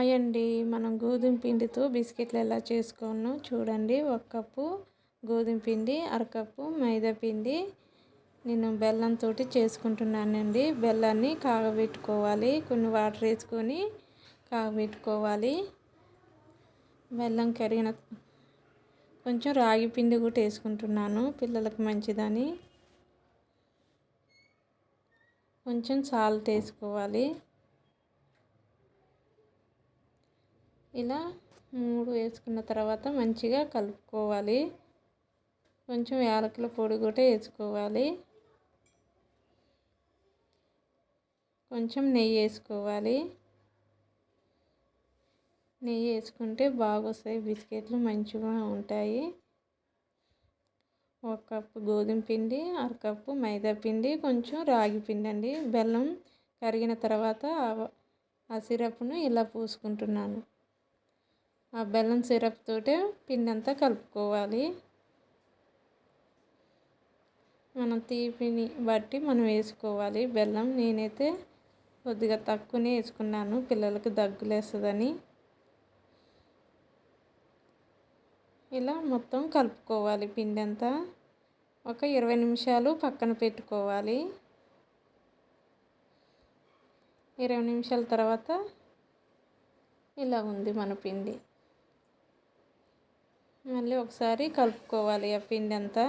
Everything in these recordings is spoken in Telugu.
హాయ్ అండి. మనం గోధుమ పిండితో బిస్కెట్లు ఎలా చేసుకోనో చూడండి. 1 కప్పు గోధుమ పిండి, అరకప్పు మైదా పిండి. నేను బెల్లంతో చేసుకుంటున్నానండి. బెల్లాన్ని కాగబెట్టుకోవాలి. కొన్ని వాటర్ వేసుకొని కాగబెట్టుకోవాలి. బెల్లం కరిగిన కొంచెం రాగి పిండి కూడా వేసుకుంటున్నాను పిల్లలకు మంచిదని. కొంచెం సాల్ట్ వేసుకోవాలి. ఇలా 3 వేసుకున్న తర్వాత మంచిగా కలుపుకోవాలి. కొంచెం యాలకుల పొడి కూడా వేసుకోవాలి. కొంచెం నెయ్యి వేసుకోవాలి. నెయ్యి వేసుకుంటే బాగా వస్తాయి బిస్కెట్లు, మంచిగా ఉంటాయి. 1 కప్పు గోధుమ పిండి, అరకప్పు మైదా పిండి, కొంచెం రాగి పిండి అండి. బెల్లం కరిగిన తర్వాత ఆ సిరప్ను ఇలా పూసుకుంటున్నాను. ఆ బెల్లం సిరప్ తోటే పిండి అంతా కలుపుకోవాలి. మనం తీపిని బట్టి మనం వేసుకోవాలి బెల్లం. నేనైతే కొద్దిగా తక్కువనే వేసుకున్నాను, పిల్లలకు దగ్గులేస్తుందని. ఇలా మొత్తం కలుపుకోవాలి పిండి అంతా. ఒక 20 నిమిషాలు పక్కన పెట్టుకోవాలి. 20 నిమిషాల తర్వాత ఇలా ఉంది మన పిండి. మళ్ళీ ఒకసారి కలుపుకోవాలి ఆ పిండి అంతా.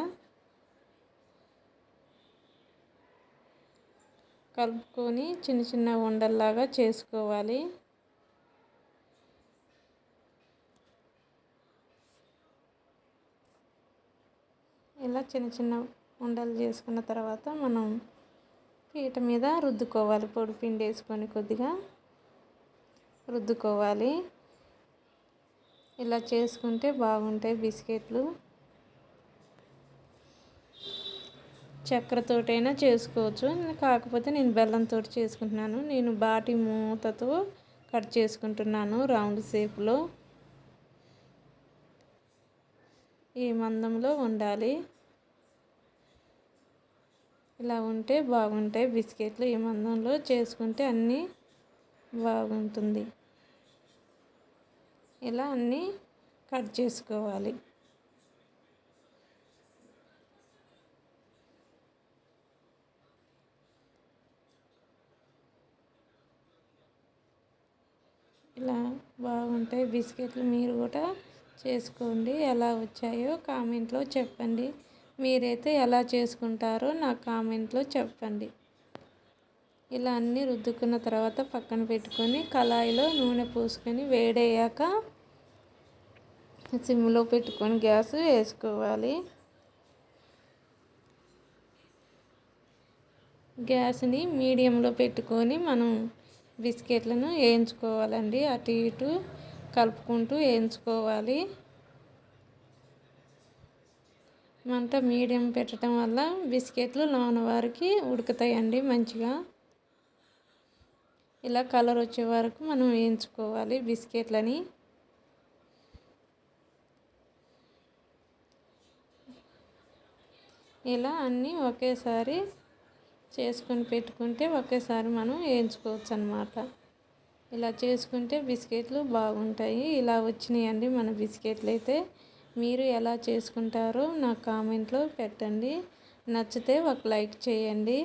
కలుపుకొని చిన్న చిన్న ఉండల్లాగా చేసుకోవాలి. ఇలా చిన్న చిన్న ఉండలు చేసుకున్న తర్వాత మనం పీట మీద రుద్దుకోవాలి. పొడి పిండి వేసుకొని కొద్దిగా రుద్దుకోవాలి. ఇలా చేసుకుంటే బాగుంటాయి బిస్కెట్లు. చక్కెరతోటైనా చేసుకోవచ్చు, కాకపోతే నేను బెల్లంతో చేసుకుంటున్నాను. నేను బాటి మూతతో కట్ చేసుకుంటున్నాను రౌండ్ షేప్లో. ఈ మందంలో ఉండాలి. ఇలా ఉంటే బాగుంటాయి బిస్కెట్లు. ఈ మందంలో చేసుకుంటే అన్నీ బాగుంటుంది. ఇలా అన్నీ కట్ చేసుకోవాలి. ఇలా బాగుంటాయి బిస్కెట్లు. మీరు కూడా చేసుకోండి. ఎలా వచ్చాయో కామెంట్లో చెప్పండి. మీరైతే ఎలా చేసుకుంటారో నాకు కామెంట్లో చెప్పండి. ఇలా అన్నీ రుద్దుకున్న తర్వాత పక్కన పెట్టుకొని కళాయిలో నూనె పోసుకొని వేడయ్యాక సిమ్లో పెట్టుకొని గ్యాస్ వేసుకోవాలి. గ్యాస్ని మీడియంలో పెట్టుకొని మనం బిస్కెట్లను వేయించుకోవాలండి. అటు ఇటు కలుపుకుంటూ వేయించుకోవాలి. మంట మీడియం పెట్టడం వల్ల బిస్కెట్లు లోన వారికి ఉడుకుతాయండి మంచిగా. ఇలా కలర్ వచ్చే వరకు మనం వేయించుకోవాలి బిస్కెట్లని. ఇలా అన్నీ ఒకేసారి చేసుకొని పెట్టుకుంటే ఒకేసారి మనం వేయించుకోవచ్చు అన్నమాట. ఇలా చేసుకుంటే బిస్కెట్లు బాగుంటాయి. ఇలా వచ్చినాయండి మన బిస్కెట్లు అయితే. మీరు ఎలా చేసుకుంటారో నాకు కామెంట్లో పెట్టండి. నచ్చితే ఒక లైక్ చేయండి.